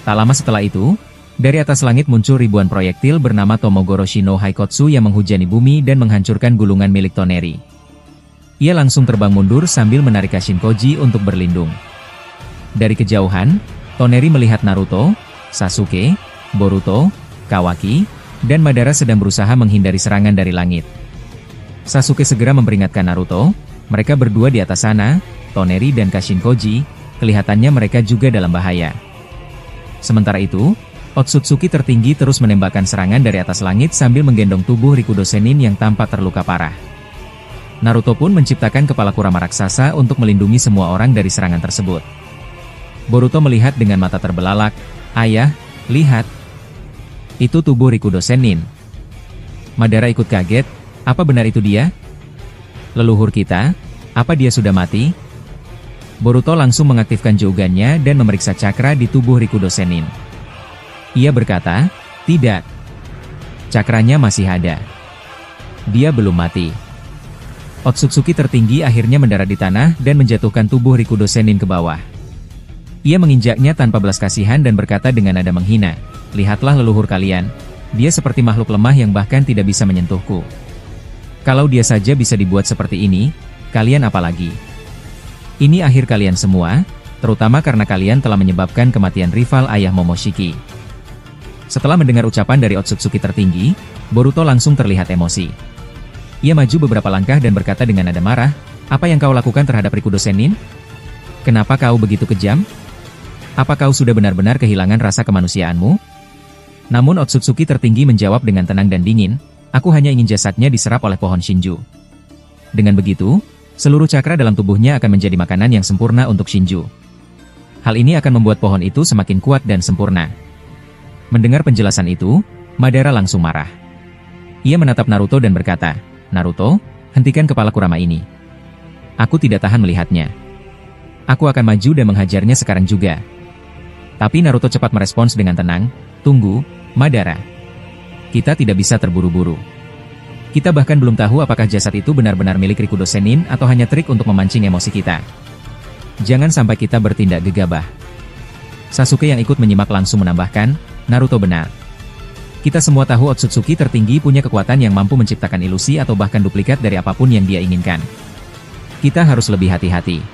Tak lama setelah itu, dari atas langit muncul ribuan proyektil bernama Tomogoroshi no Haikotsu yang menghujani bumi dan menghancurkan gulungan milik Toneri. Ia langsung terbang mundur sambil menarik Kashin Koji untuk berlindung. Dari kejauhan, Toneri melihat Naruto, Sasuke, Boruto, Kawaki, dan Madara sedang berusaha menghindari serangan dari langit. Sasuke segera memperingatkan Naruto, mereka berdua di atas sana, Toneri dan Kashin Koji, kelihatannya mereka juga dalam bahaya. Sementara itu, Otsutsuki tertinggi terus menembakkan serangan dari atas langit sambil menggendong tubuh Rikudo Sennin yang tampak terluka parah. Naruto pun menciptakan kepala Kurama raksasa untuk melindungi semua orang dari serangan tersebut. Boruto melihat dengan mata terbelalak, Ayah, lihat. Itu tubuh Rikudo Sennin. Madara ikut kaget, apa benar itu dia? Leluhur kita, apa dia sudah mati? Boruto langsung mengaktifkan Jougannya dan memeriksa cakra di tubuh Rikudo Sennin. Ia berkata, tidak. Cakranya masih ada. Dia belum mati. Otsutsuki tertinggi akhirnya mendarat di tanah dan menjatuhkan tubuh Rikudo Sennin ke bawah. Ia menginjaknya tanpa belas kasihan dan berkata dengan nada menghina, lihatlah leluhur kalian, dia seperti makhluk lemah yang bahkan tidak bisa menyentuhku. Kalau dia saja bisa dibuat seperti ini, kalian apalagi? Ini akhir kalian semua, terutama karena kalian telah menyebabkan kematian rival ayah Momoshiki. Setelah mendengar ucapan dari Otsutsuki tertinggi, Boruto langsung terlihat emosi. Ia maju beberapa langkah dan berkata dengan nada marah, apa yang kau lakukan terhadap Rikudo Sennin? Kenapa kau begitu kejam? Apa kau sudah benar-benar kehilangan rasa kemanusiaanmu? Namun Otsutsuki tertinggi menjawab dengan tenang dan dingin, aku hanya ingin jasadnya diserap oleh pohon Shinju. Dengan begitu, seluruh cakra dalam tubuhnya akan menjadi makanan yang sempurna untuk Shinju. Hal ini akan membuat pohon itu semakin kuat dan sempurna. Mendengar penjelasan itu, Madara langsung marah. Ia menatap Naruto dan berkata, Naruto, hentikan kepala Kurama ini. Aku tidak tahan melihatnya. Aku akan maju dan menghajarnya sekarang juga. Tapi Naruto cepat merespons dengan tenang, tunggu, Madara. Kita tidak bisa terburu-buru. Kita bahkan belum tahu apakah jasad itu benar-benar milik Rikudo Sennin atau hanya trik untuk memancing emosi kita. Jangan sampai kita bertindak gegabah. Sasuke yang ikut menyimak langsung menambahkan, Naruto benar. Kita semua tahu Otsutsuki tertinggi punya kekuatan yang mampu menciptakan ilusi atau bahkan duplikat dari apapun yang dia inginkan. Kita harus lebih hati-hati.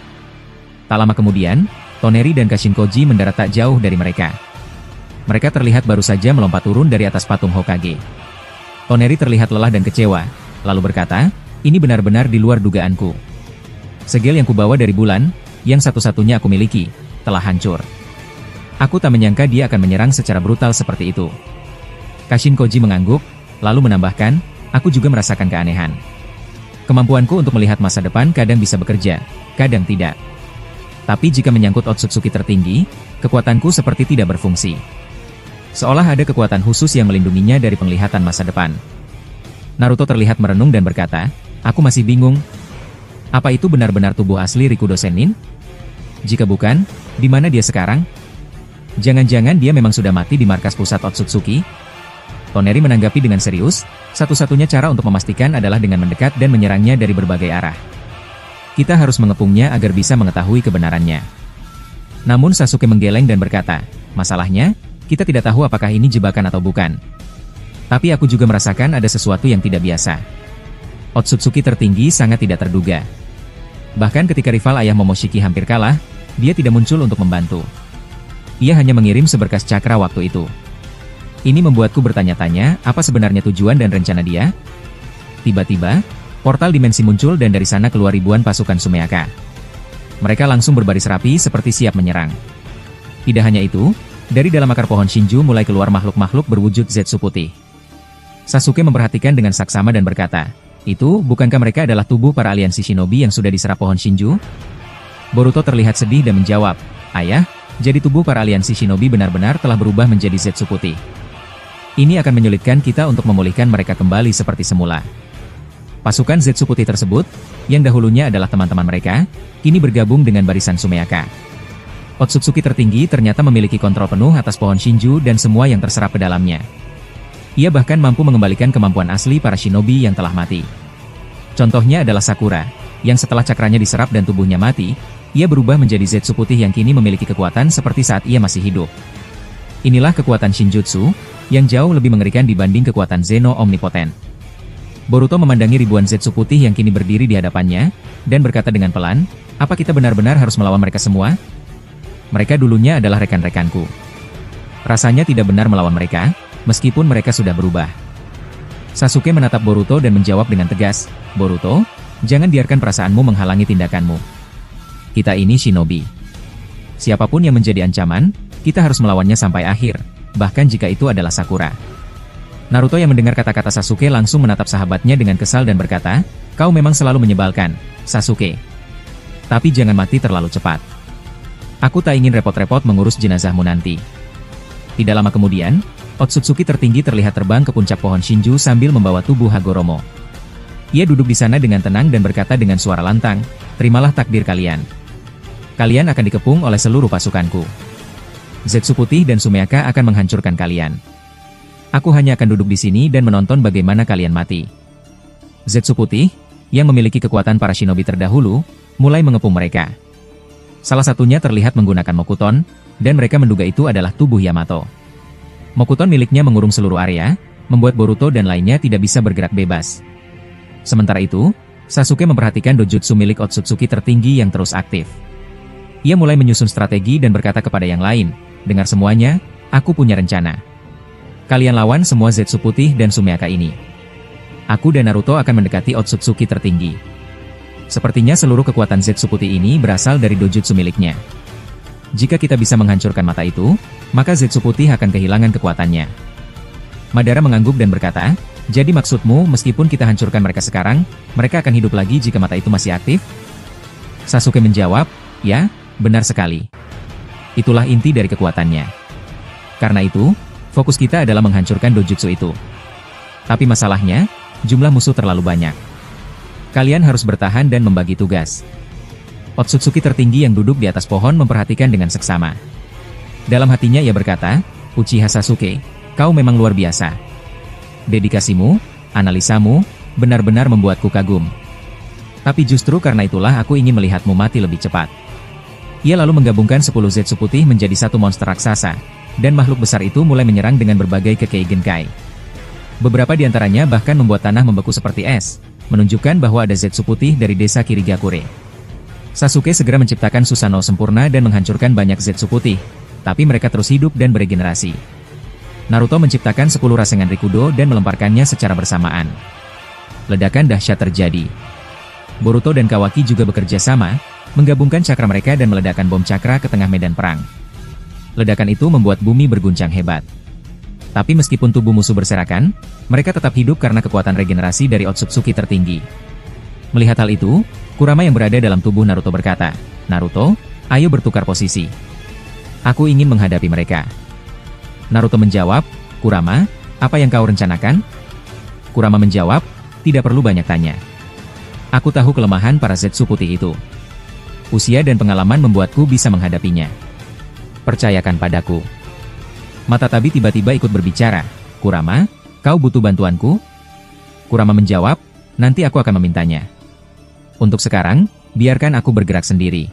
Tak lama kemudian, Toneri dan Kashinkoji mendarat tak jauh dari mereka. Mereka terlihat baru saja melompat turun dari atas patung Hokage. Toneri terlihat lelah dan kecewa, lalu berkata, ini benar-benar di luar dugaanku. Segel yang kubawa dari bulan, yang satu-satunya aku miliki, telah hancur. Aku tak menyangka dia akan menyerang secara brutal seperti itu. Kashinkoji mengangguk, lalu menambahkan, aku juga merasakan keanehan. Kemampuanku untuk melihat masa depan kadang bisa bekerja, kadang tidak. Tapi jika menyangkut Otsutsuki tertinggi, kekuatanku seperti tidak berfungsi. Seolah ada kekuatan khusus yang melindunginya dari penglihatan masa depan. Naruto terlihat merenung dan berkata, aku masih bingung. Apa itu benar-benar tubuh asli Rikudo Sennin? Jika bukan, di mana dia sekarang? Jangan-jangan dia memang sudah mati di markas pusat Otsutsuki? Toneri menanggapi dengan serius, satu-satunya cara untuk memastikan adalah dengan mendekat dan menyerangnya dari berbagai arah. Kita harus mengepungnya agar bisa mengetahui kebenarannya. Namun Sasuke menggeleng dan berkata, masalahnya, kita tidak tahu apakah ini jebakan atau bukan. Tapi aku juga merasakan ada sesuatu yang tidak biasa. Otsutsuki tertinggi sangat tidak terduga. Bahkan ketika rival ayah Momoshiki hampir kalah, dia tidak muncul untuk membantu. Ia hanya mengirim seberkas cakra waktu itu. Ini membuatku bertanya-tanya, apa sebenarnya tujuan dan rencana dia? Tiba-tiba, portal dimensi muncul dan dari sana keluar ribuan pasukan Sumeaka. Mereka langsung berbaris rapi seperti siap menyerang. Tidak hanya itu, dari dalam akar pohon Shinju mulai keluar makhluk-makhluk berwujud Zetsu putih. Sasuke memperhatikan dengan saksama dan berkata, itu, bukankah mereka adalah tubuh para aliansi shinobi yang sudah diserap pohon Shinju? Boruto terlihat sedih dan menjawab, ayah, jadi tubuh para aliansi shinobi benar-benar telah berubah menjadi Zetsu putih. Ini akan menyulitkan kita untuk memulihkan mereka kembali seperti semula. Pasukan Zetsu putih tersebut, yang dahulunya adalah teman-teman mereka, kini bergabung dengan barisan Sumeaka. Otsutsuki tertinggi ternyata memiliki kontrol penuh atas pohon Shinju dan semua yang terserap ke dalamnya. Ia bahkan mampu mengembalikan kemampuan asli para shinobi yang telah mati. Contohnya adalah Sakura, yang setelah cakranya diserap dan tubuhnya mati, ia berubah menjadi Zetsu putih yang kini memiliki kekuatan seperti saat ia masih hidup. Inilah kekuatan Shinjutsu, yang jauh lebih mengerikan dibanding kekuatan Zeno omnipoten. Boruto memandangi ribuan Zetsu putih yang kini berdiri di hadapannya, dan berkata dengan pelan, apa kita benar-benar harus melawan mereka semua? Mereka dulunya adalah rekan-rekanku. Rasanya tidak benar melawan mereka, meskipun mereka sudah berubah. Sasuke menatap Boruto dan menjawab dengan tegas, Boruto, jangan biarkan perasaanmu menghalangi tindakanmu. Kita ini shinobi. Siapapun yang menjadi ancaman, kita harus melawannya sampai akhir, bahkan jika itu adalah Sakura. Naruto yang mendengar kata-kata Sasuke langsung menatap sahabatnya dengan kesal dan berkata, kau memang selalu menyebalkan, Sasuke. Tapi jangan mati terlalu cepat. Aku tak ingin repot-repot mengurus jenazahmu nanti. Tidak lama kemudian, Otsutsuki tertinggi terlihat terbang ke puncak pohon Shinju sambil membawa tubuh Hagoromo. Ia duduk di sana dengan tenang dan berkata dengan suara lantang, "Terimalah takdir kalian. Kalian akan dikepung oleh seluruh pasukanku. Zetsu Putih dan Sumeaka akan menghancurkan kalian. Aku hanya akan duduk di sini dan menonton bagaimana kalian mati." Zetsu Putih, yang memiliki kekuatan para shinobi terdahulu, mulai mengepung mereka. Salah satunya terlihat menggunakan Mokuton, dan mereka menduga itu adalah tubuh Yamato. Mokuton miliknya mengurung seluruh area, membuat Boruto dan lainnya tidak bisa bergerak bebas. Sementara itu, Sasuke memperhatikan dojutsu milik Otsutsuki tertinggi yang terus aktif. Ia mulai menyusun strategi dan berkata kepada yang lain, "Dengar semuanya, aku punya rencana. Kalian lawan semua Zetsu Putih dan Sumeaka ini. Aku dan Naruto akan mendekati Otsutsuki tertinggi. Sepertinya seluruh kekuatan Zetsu Putih ini berasal dari dojutsu miliknya. Jika kita bisa menghancurkan mata itu, maka Zetsu Putih akan kehilangan kekuatannya." Madara mengangguk dan berkata, "Jadi maksudmu meskipun kita hancurkan mereka sekarang, mereka akan hidup lagi jika mata itu masih aktif?" Sasuke menjawab, "Ya, benar sekali. Itulah inti dari kekuatannya. Karena itu, fokus kita adalah menghancurkan dojutsu itu. Tapi masalahnya, jumlah musuh terlalu banyak. Kalian harus bertahan dan membagi tugas." Otsutsuki tertinggi yang duduk di atas pohon memperhatikan dengan seksama. Dalam hatinya ia berkata, "Uchiha Sasuke, kau memang luar biasa. Dedikasimu, analisamu, benar-benar membuatku kagum. Tapi justru karena itulah aku ingin melihatmu mati lebih cepat." Ia lalu menggabungkan 10 Zetsu Putih menjadi satu monster raksasa, dan makhluk besar itu mulai menyerang dengan berbagai Kekkei Genkai. Beberapa di antaranya bahkan membuat tanah membeku seperti es, menunjukkan bahwa ada Zetsu Putih dari desa Kirigakure. Sasuke segera menciptakan Susanoo sempurna dan menghancurkan banyak Zetsu Putih, tapi mereka terus hidup dan beregenerasi. Naruto menciptakan 10 Rasengan Rikudo dan melemparkannya secara bersamaan. Ledakan dahsyat terjadi. Boruto dan Kawaki juga bekerja sama, menggabungkan cakra mereka dan meledakkan bom cakra ke tengah medan perang. Ledakan itu membuat bumi berguncang hebat. Tapi meskipun tubuh musuh berserakan, mereka tetap hidup karena kekuatan regenerasi dari Otsutsuki tertinggi. Melihat hal itu, Kurama yang berada dalam tubuh Naruto berkata, "Naruto, ayo bertukar posisi. Aku ingin menghadapi mereka." Naruto menjawab, "Kurama, apa yang kau rencanakan?" Kurama menjawab, "Tidak perlu banyak tanya. Aku tahu kelemahan para Zetsu Putih itu. Usia dan pengalaman membuatku bisa menghadapinya. Percayakan padaku." Mata Tabi tiba-tiba ikut berbicara, "Kurama, kau butuh bantuanku?" Kurama menjawab, "Nanti aku akan memintanya. Untuk sekarang, biarkan aku bergerak sendiri."